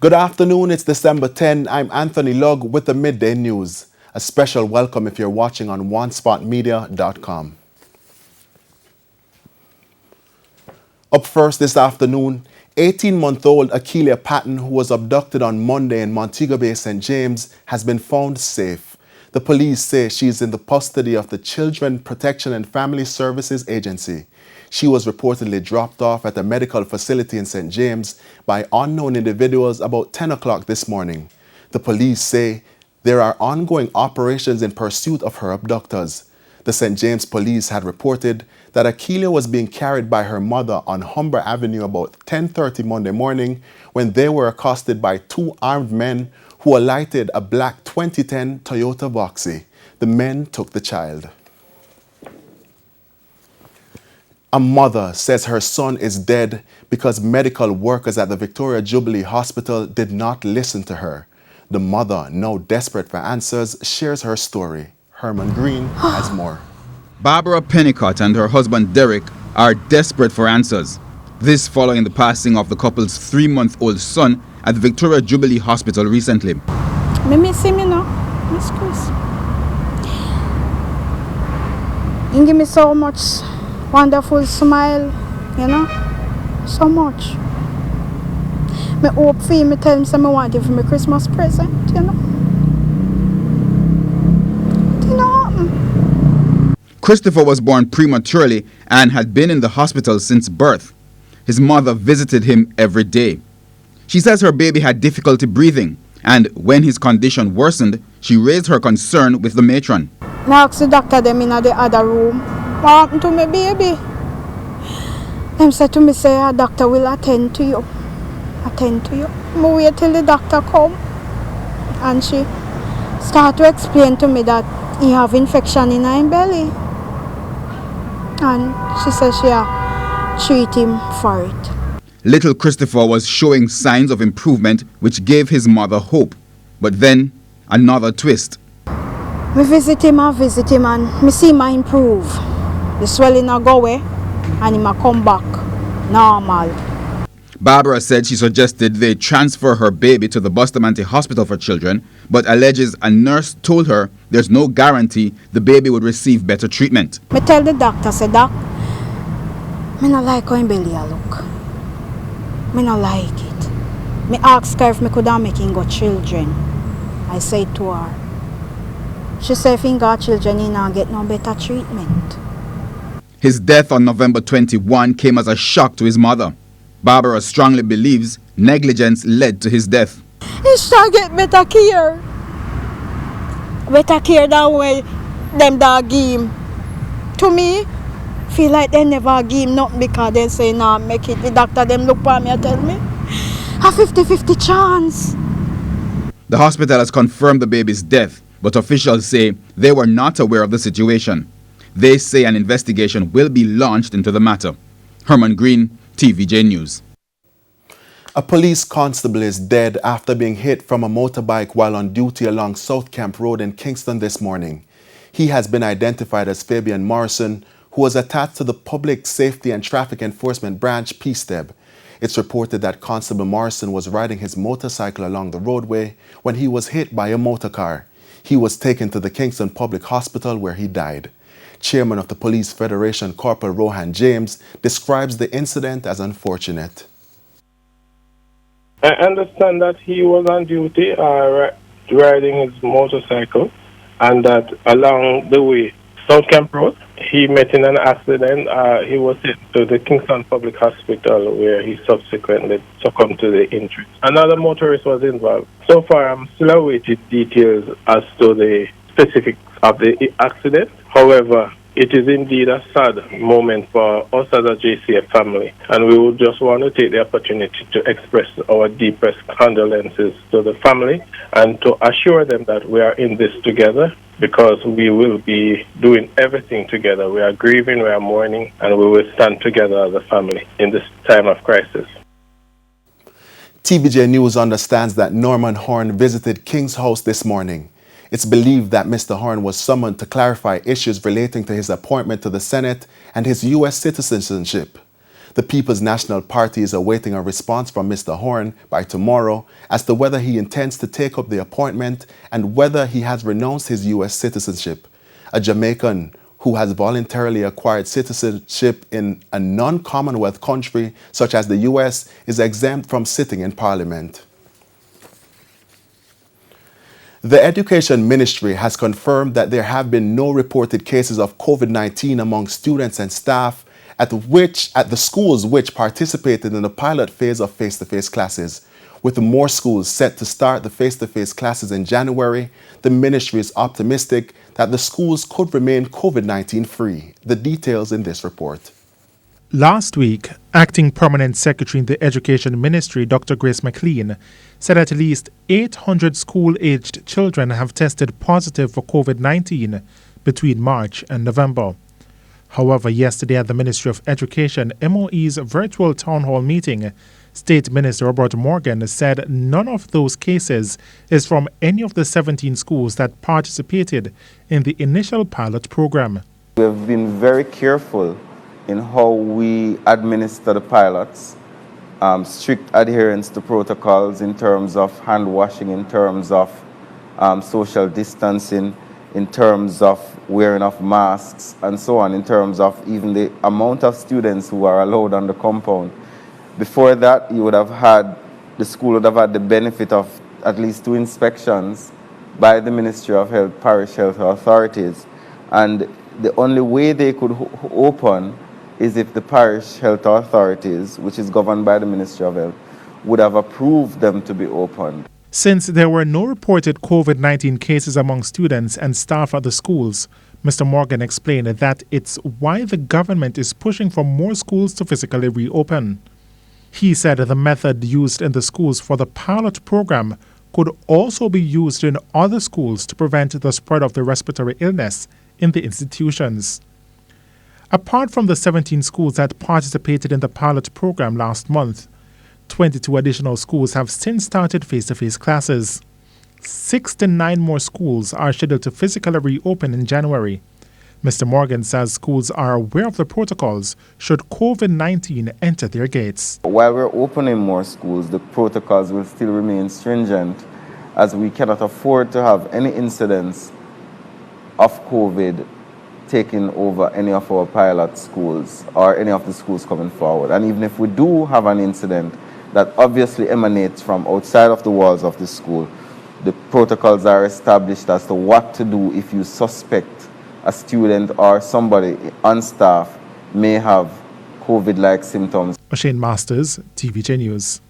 Good afternoon, it's December 10. I'm Anthony Lugg with the Midday News. A special welcome if you're watching on onespotmedia.com. Up first this afternoon, 18-month-old Akeelia Patton, who was abducted on Monday in Montego Bay, St. James, has been found safe. The police say she is in the custody of the Children Protection and Family Services Agency. She was reportedly dropped off at a medical facility in St. James by unknown individuals about 10 o'clock this morning. The police say there are ongoing operations in pursuit of her abductors. The St. James police had reported that Akeelia was being carried by her mother on Humber Avenue about 10:30 Monday morning when they were accosted by two armed men who alighted a black 2010 Toyota Voxy. The men took the child. A mother says her son is dead because medical workers at the Victoria Jubilee Hospital did not listen to her. The mother, now desperate for answers, shares her story. Herman Green has more. Barbara Pennicott and her husband Derek are desperate for answers. This following the passing of the couple's 3-month-old son at the Victoria Jubilee Hospital recently. Me miss him, you know. Miss Chris. He give me so much wonderful smile, you know. So much. Me hope for him, me tell him I want him for my Christmas present, you know. Christopher was born prematurely and had been in the hospital since birth. His mother visited him every day. She says her baby had difficulty breathing, and when his condition worsened, she raised her concern with the matron. I asked the doctor them in the other room, what happened to my baby? Them said to me, say, a doctor will attend to you. Attend to you. I wait till the doctor come. And she started to explain to me that he have infection in his belly. And she said she treat him for it. Little Christopher was showing signs of improvement, which gave his mother hope. But then, another twist. I visit him and me see him improve. The swelling will go away and he will come back normal. Barbara said she suggested they transfer her baby to the Bustamante Hospital for Children, but alleges a nurse told her there's no guarantee the baby would receive better treatment. I tell the doctor, say, Doc, I don't like how his belly look. I don't like it. I asked her if I could make him go children. I said to her. She said if he got children, he not get no better treatment. His death on November 21 came as a shock to his mother. Barbara strongly believes negligence led to his death. He should get better care. Better care than way them dog give him. To me, feel like they never give him nothing because they say nah make it. The doctor them look for me and tell me a 50-50 chance. The hospital has confirmed the baby's death, but officials say they were not aware of the situation. They say an investigation will be launched into the matter. Herman Green, TVJ News. A police constable is dead after being hit from a motorbike while on duty along South Camp Road in Kingston this morning. He has been identified as Fabian Morrison, who was attached to the Public Safety and Traffic Enforcement Branch, PSTEB. It's reported that Constable Morrison was riding his motorcycle along the roadway when he was hit by a motor car. He was taken to the Kingston Public Hospital where he died. Chairman of the Police Federation, Corporal Rohan James, describes the incident as unfortunate. I understand that he was on duty riding his motorcycle and that along the way, South Camp Road, he met in an accident. He was hit to the Kingston Public Hospital where he subsequently succumbed to the injury. Another motorist was involved. So far, I'm still awaiting details as to the specifics of the accident. However, it is indeed a sad moment for us as a JCF family, and we would just want to take the opportunity to express our deepest condolences to the family and to assure them that we are in this together because we will be doing everything together. We are grieving, we are mourning, and we will stand together as a family in this time of crisis. TVJ News understands that Norman Horn visited King's House this morning. It's believed that Mr. Horn was summoned to clarify issues relating to his appointment to the Senate and his U.S. citizenship. The People's National Party is awaiting a response from Mr. Horn by tomorrow as to whether he intends to take up the appointment and whether he has renounced his U.S. citizenship. A Jamaican who has voluntarily acquired citizenship in a non-Commonwealth country such as the U.S. is exempt from sitting in Parliament. The Education Ministry has confirmed that there have been no reported cases of COVID-19 among students and staff at the schools which participated in the pilot phase of face-to-face classes. With more schools set to start the face-to-face classes in January, the ministry is optimistic that the schools could remain COVID-19 free. The details in this report. Last week, Acting Permanent Secretary in the Education Ministry, Dr. Grace McLean, said at least 800 school-aged children have tested positive for COVID-19 between March and November. However, yesterday at the Ministry of Education MOE's virtual town hall meeting, State Minister Robert Morgan said none of those cases is from any of the 17 schools that participated in the initial pilot program. We have been very careful in how we administer the pilots, strict adherence to protocols in terms of hand washing, in terms of social distancing, in terms of wearing of masks and so on, in terms of even the amount of students who are allowed on the compound. Before that, the school would have had the benefit of at least 2 inspections by the Ministry of Health, parish health authorities. And the only way they could open is if the parish health authorities, which is governed by the Ministry of Health, would have approved them to be opened. Since there were no reported COVID-19 cases among students and staff at the schools, Mr. Morgan explained that it's why the government is pushing for more schools to physically reopen. He said the method used in the schools for the pilot program could also be used in other schools to prevent the spread of the respiratory illness in the institutions. Apart from the 17 schools that participated in the pilot program last month, 22 additional schools have since started face-to-face classes. 69 more schools are scheduled to physically reopen in January. Mr. Morgan says schools are aware of the protocols should COVID-19 enter their gates. While we're opening more schools, the protocols will still remain stringent, as we cannot afford to have any incidents of COVID taking over any of our pilot schools or any of the schools coming forward. And even if we do have an incident that obviously emanates from outside of the walls of the school, the protocols are established as to what to do if you suspect a student or somebody on staff may have COVID-like symptoms. Shane Masters, TVJ News.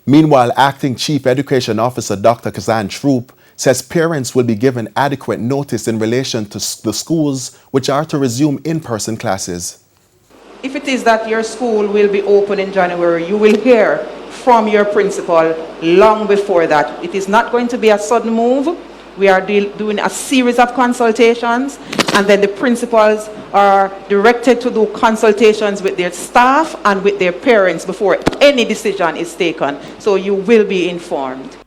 Meanwhile, Acting Chief Education Officer Dr. Kazan Troop says parents will be given adequate notice in relation to the schools which are to resume in-person classes. If it is that your school will be open in January, you will hear from your principal long before that. It is not going to be a sudden move. We are doing a series of consultations, and then the principals are directed to do consultations with their staff and with their parents before any decision is taken. So you will be informed.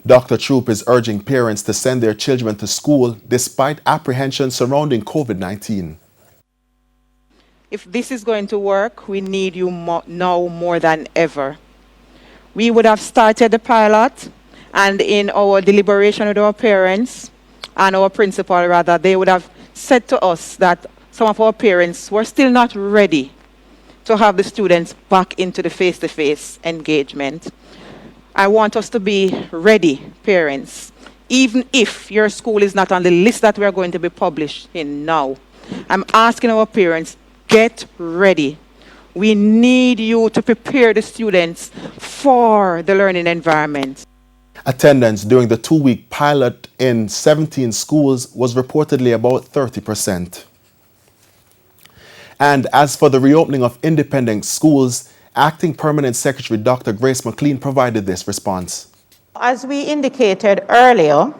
Dr. Troop is urging parents to send their children to school despite apprehension surrounding COVID-19. If this is going to work, we need you now more than ever. We would have started the pilot, and in our deliberation with our parents and our principal, rather, they would have said to us that some of our parents were still not ready to have the students back into the face-to-face engagement. I want us to be ready, parents, even if your school is not on the list that we are going to be publishing now. I'm asking our parents, get ready. We need you to prepare the students for the learning environment. Attendance during the 2-week pilot in 17 schools was reportedly about 30%. And as for the reopening of independent schools, Acting Permanent Secretary Dr. Grace McLean provided this response. As we indicated earlier,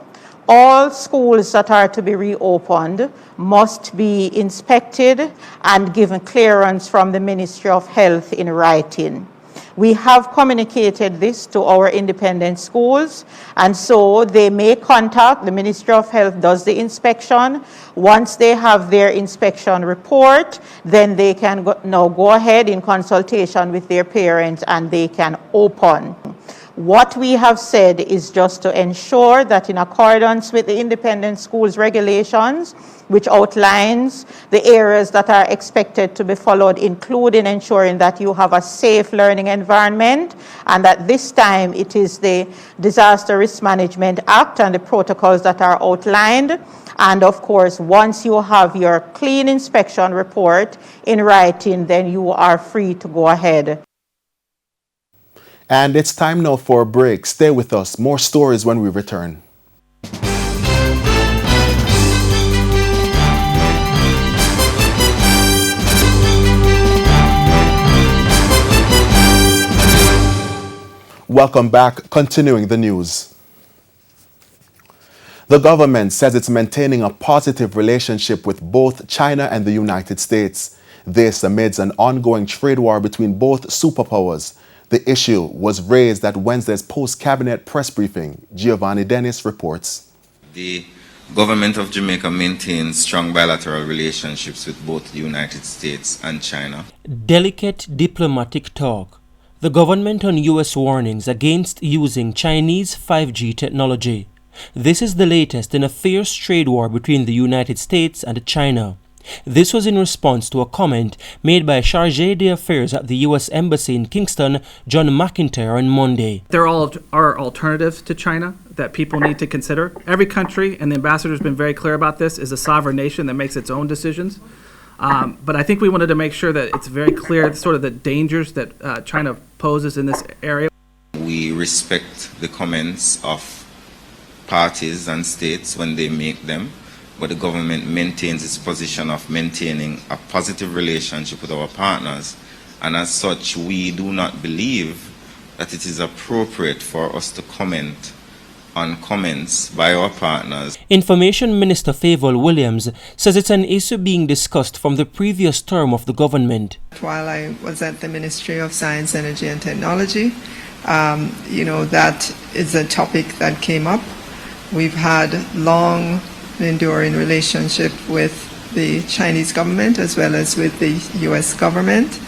all schools that are to be reopened must be inspected and given clearance from the Ministry of Health in writing. We have communicated this to our independent schools, and so they may contact, the Ministry of Health does the inspection. Once they have their inspection report, then they can now go ahead in consultation with their parents and they can open. What we have said is just to ensure that in accordance with the independent schools regulations, which outlines the areas that are expected to be followed, including ensuring that you have a safe learning environment, and that this time it is the Disaster Risk Management Act and the protocols that are outlined. And of course, once you have your clean inspection report in writing, then you are free to go ahead. And it's time now for a break. Stay with us. More stories when we return. Welcome back. Continuing the news. The government says it's maintaining a positive relationship with both China and the United States. This amidst an ongoing trade war between both superpowers. The issue was raised at Wednesday's post-cabinet press briefing. Giovanni Dennis reports. The government of Jamaica maintains strong bilateral relationships with both the United States and China. Delicate diplomatic talk. The government on U.S. warnings against using Chinese 5G technology. This is the latest in a fierce trade war between the United States and China. This was in response to a comment made by Chargé d'Affaires at the U.S. Embassy in Kingston, John McIntyre, on Monday. There are alternatives to China that people need to consider. Every country, and the ambassador has been very clear about this, is a sovereign nation that makes its own decisions. But I think we wanted to make sure that it's very clear sort of the dangers that China poses in this area. We respect the comments of parties and states when they make them, but the government maintains its position of maintaining a positive relationship with our partners, and as such we do not believe that it is appropriate for us to comment on comments by our partners. Information Minister Favour Williams says it's an issue being discussed from the previous term of the government. While I was at the Ministry of Science, Energy and Technology, that is a topic that came up. We've had long enduring relationship with the Chinese government as well as with the U.S. government,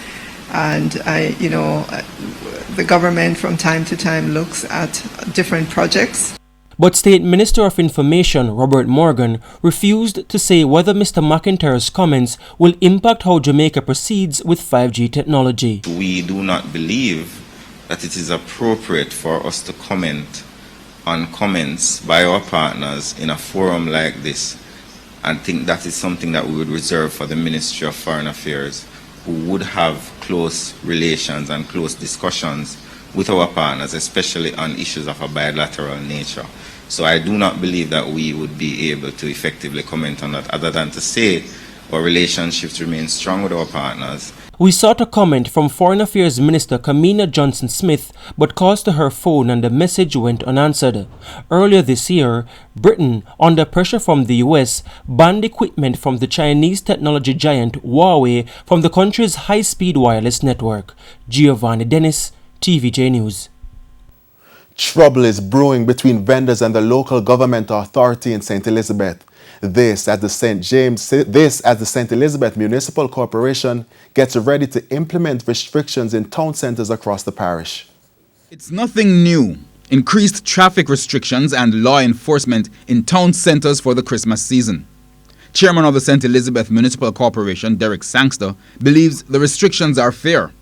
and the government from time to time looks at different projects. But State Minister of Information Robert Morgan refused to say whether Mr. McIntyre's comments will impact how Jamaica proceeds with 5G technology. We do not believe that it is appropriate for us to comment on comments by our partners in a forum like this, and think that is something that we would reserve for the Ministry of Foreign Affairs, who would have close relations and close discussions with our partners, especially on issues of a bilateral nature. So I do not believe that we would be able to effectively comment on that, other than to say our relationships remain strong with our partners. We sought a comment from Foreign Affairs Minister Kamina Johnson-Smith, but calls to her phone and the message went unanswered. Earlier this year, Britain, under pressure from the US, banned equipment from the Chinese technology giant Huawei from the country's high-speed wireless network. Giovanni Dennis, TVJ News. Trouble is brewing between vendors and the local government authority in St. Elizabeth. This as the St. Elizabeth Municipal Corporation gets ready to implement restrictions in town centres across the parish. It's nothing new. Increased traffic restrictions and law enforcement in town centres for the Christmas season. Chairman of the St. Elizabeth Municipal Corporation, Derek Sangster, believes the restrictions are fair.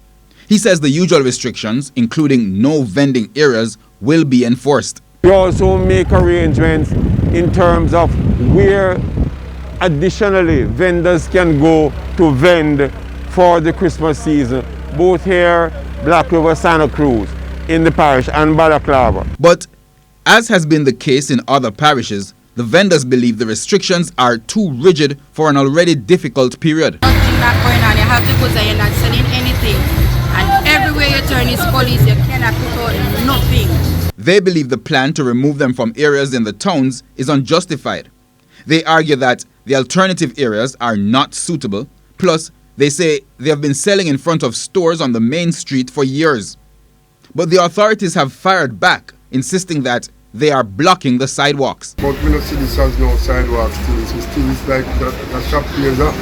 He says the usual restrictions, including no vending areas, will be enforced. We also make arrangements in terms of where additionally vendors can go to vend for the Christmas season, both here, Black River, Santa Cruz, in the parish, and Balaclava. But as has been the case in other parishes, the vendors believe the restrictions are too rigid for an already difficult period. Nothing not going on. You have the goods and you're not selling anything. And everywhere you turn is police, you cannot put out nothing. They believe the plan to remove them from areas in the towns is unjustified. They argue that the alternative areas are not suitable. Plus, they say they have been selling in front of stores on the main street for years. But the authorities have fired back, insisting that they are blocking the sidewalks. But we don't see this as no sidewalks still. It's like the shop here, you know?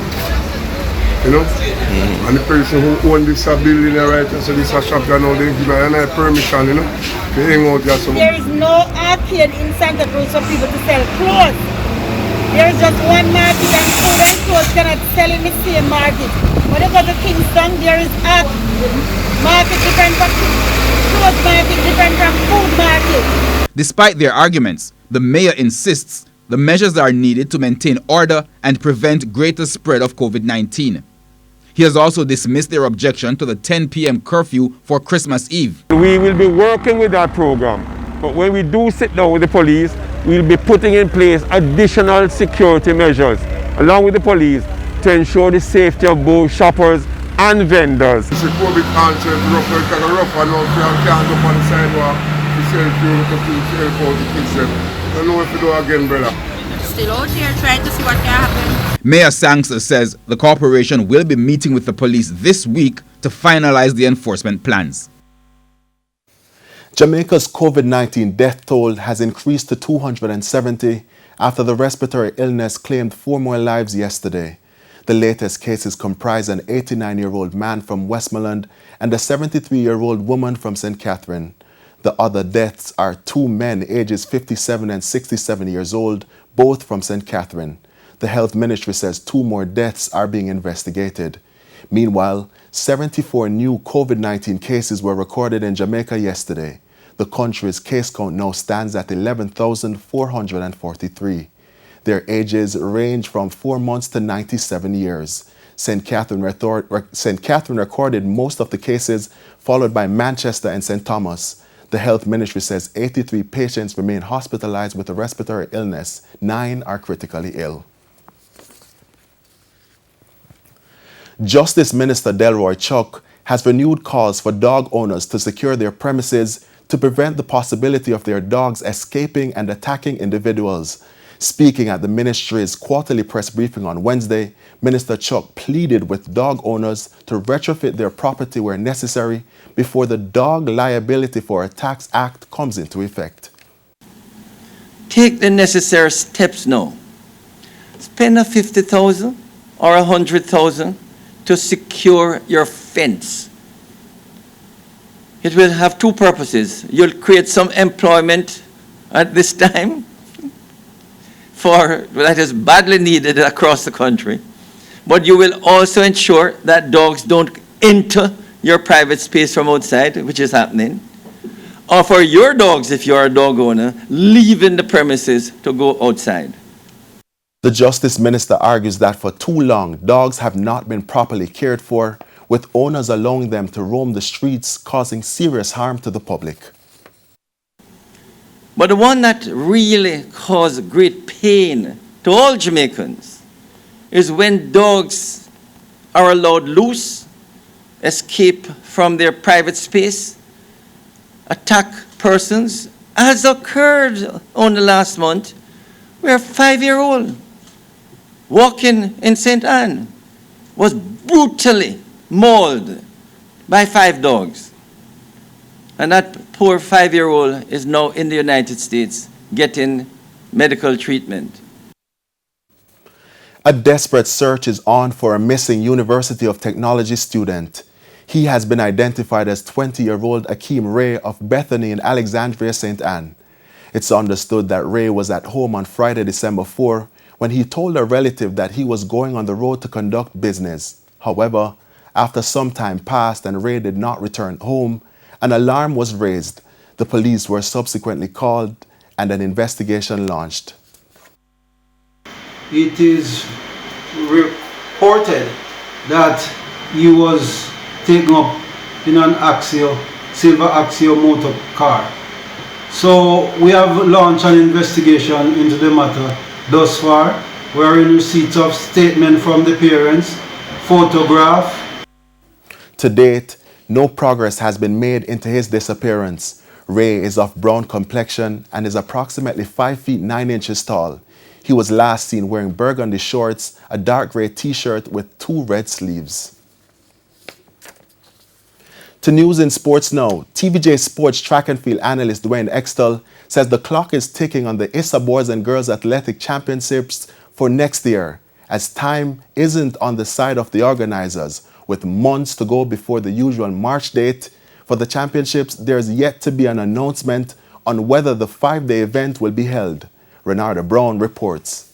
And the person who owns this building right, so this a shop, you know, they give me permission, you know, to hang out there. So there is no arcade in Santa Cruz for people to sell clothes. There is just one market and food and clothes cannot sell in the same market. When you go to Kingston, there is a market different from clothes market, different from food market. Despite their arguments, the mayor insists the measures are needed to maintain order and prevent greater spread of COVID-19. He has also dismissed their objection to the 10 p.m. curfew for Christmas Eve. We will be working with that program, but when we do sit down with the police, we'll be putting in place additional security measures along with the police to ensure the safety of both shoppers and vendors. It's a COVID answer, rough and out, can't go on the sidewalk. I don't know if you do again, brother. Still out here trying to see what can happen. Mayor Sangster says the corporation will be meeting with the police this week to finalize the enforcement plans. Jamaica's COVID-19 death toll has increased to 270 after the respiratory illness claimed 4 more lives yesterday. The latest cases comprise an 89-year-old man from Westmoreland and a 73-year-old woman from St. Catherine. The other deaths are 2 men ages 57 and 67 years old, both from St. Catherine. The health ministry says 2 more deaths are being investigated. Meanwhile, 74 new COVID-19 cases were recorded in Jamaica yesterday. The country's case count now stands at 11,443. Their ages range from 4 months to 97 years. St. Catherine recorded most of the cases, followed by Manchester and St. Thomas. The health ministry says 83 patients remain hospitalized with a respiratory illness. 9 are critically ill. Justice Minister Delroy Chuck has renewed calls for dog owners to secure their premises to prevent the possibility of their dogs escaping and attacking individuals. Speaking at the ministry's quarterly press briefing on Wednesday, Minister Chuck pleaded with dog owners to retrofit their property where necessary before the Dog Liability for Attacks Act comes into effect. Take the necessary steps now. Spend a 50,000 or 100,000 to secure your fence. It will have 2 purposes. You'll create some employment at this time that is badly needed across the country. But you will also ensure that dogs don't enter your private space from outside, which is happening. Or for your dogs, if you're a dog owner, leaving the premises to go outside. The Justice Minister argues that for too long, dogs have not been properly cared for, with owners allowing them to roam the streets, causing serious harm to the public. But the one that really caused great pain to all Jamaicans is when dogs are allowed loose, escape from their private space, attack persons, as occurred only last month, where a 5-year-old walking in St. Anne was brutally mauled by 5 dogs. And that poor 5-year-old is now in the United States getting medical treatment. A desperate search is on for a missing University of Technology student. He has been identified as 20-year-old Akeem Ray of Bethany in Alexandria, St. Anne. It's understood that Ray was at home on Friday, December 4, when he told a relative that he was going on the road to conduct business. However, after some time passed and Ray did not return home, an alarm was raised. The police were subsequently called and an investigation launched. It is reported that he was taken up in an silver Axio motor car. So we have launched an investigation into the matter. Thus far, we are in receipt of statement from the parents, photograph. To date, no progress has been made into his disappearance. Ray is of brown complexion and is approximately 5 feet 9 inches tall. He was last seen wearing burgundy shorts, a dark gray t-shirt with 2 red sleeves. To news in sports now, TVJ sports track and field analyst Dwayne Extell says the clock is ticking on the ISA Boys and Girls Athletic Championships for next year, as time isn't on the side of the organizers. With months to go before the usual March date for the championships, there's yet to be an announcement on whether the 5-day event will be held. Renata Brown reports.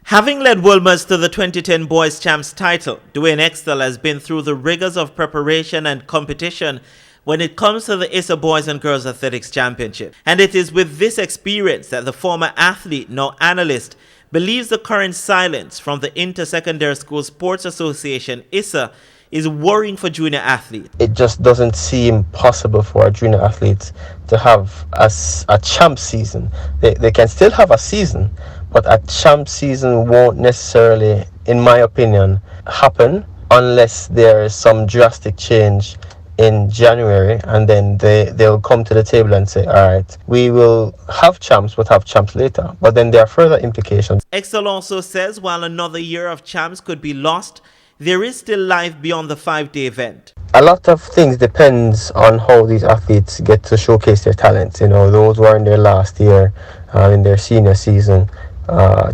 Having led Wolmer's to the 2010 Boys Champs title, Dwayne Extell has been through the rigors of preparation and competition when it comes to the ISA Boys and Girls Athletics Championship. And it is with this experience that the former athlete, now analyst, believes the current silence from the Inter-Secondary School Sports Association, ISA, is worrying for junior athletes. It just doesn't seem possible for junior athletes to have a champ season. They can still have a season, but a champ season won't necessarily, in my opinion, happen unless there is some drastic change in January, and then they'll come to the table and say, all right, we will have champs, but have champs later. But then there are further implications. Extell also says while another year of champs could be lost, there is still life beyond the 5-day event. A lot of things depends on how these athletes get to showcase their talents. You know, those who are in their last year, in their senior season,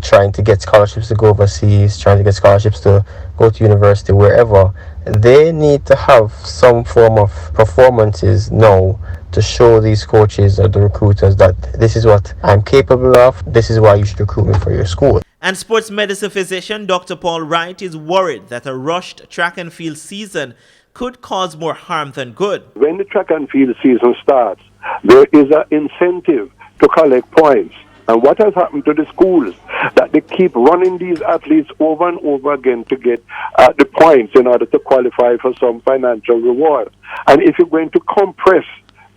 trying to get scholarships to go overseas, trying to get scholarships to go to university, wherever, they need to have some form of performances now to show these coaches or the recruiters that this is what I'm capable of, this is why you should recruit me for your school. And sports medicine physician Dr. Paul Wright is worried that a rushed track and field season could cause more harm than good. When the track and field season starts, there is an incentive to collect points. And what has happened to the schools, that they keep running these athletes over and over again to get the points in order to qualify for some financial reward. And if you're going to compress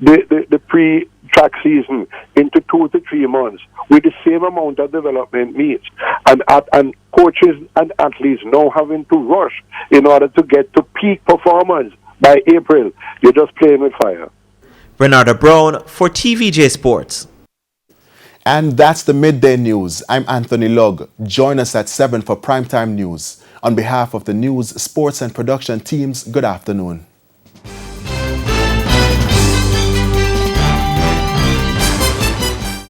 the pre-track season into 2 to 3 months with the same amount of development meets, and coaches and athletes now having to rush in order to get to peak performance by April, you're just playing with fire. Renata Brown for TVJ Sports. And that's the midday news. I'm Anthony Lugg. Join us at 7 for primetime news. On behalf of the news, sports and production teams, good afternoon.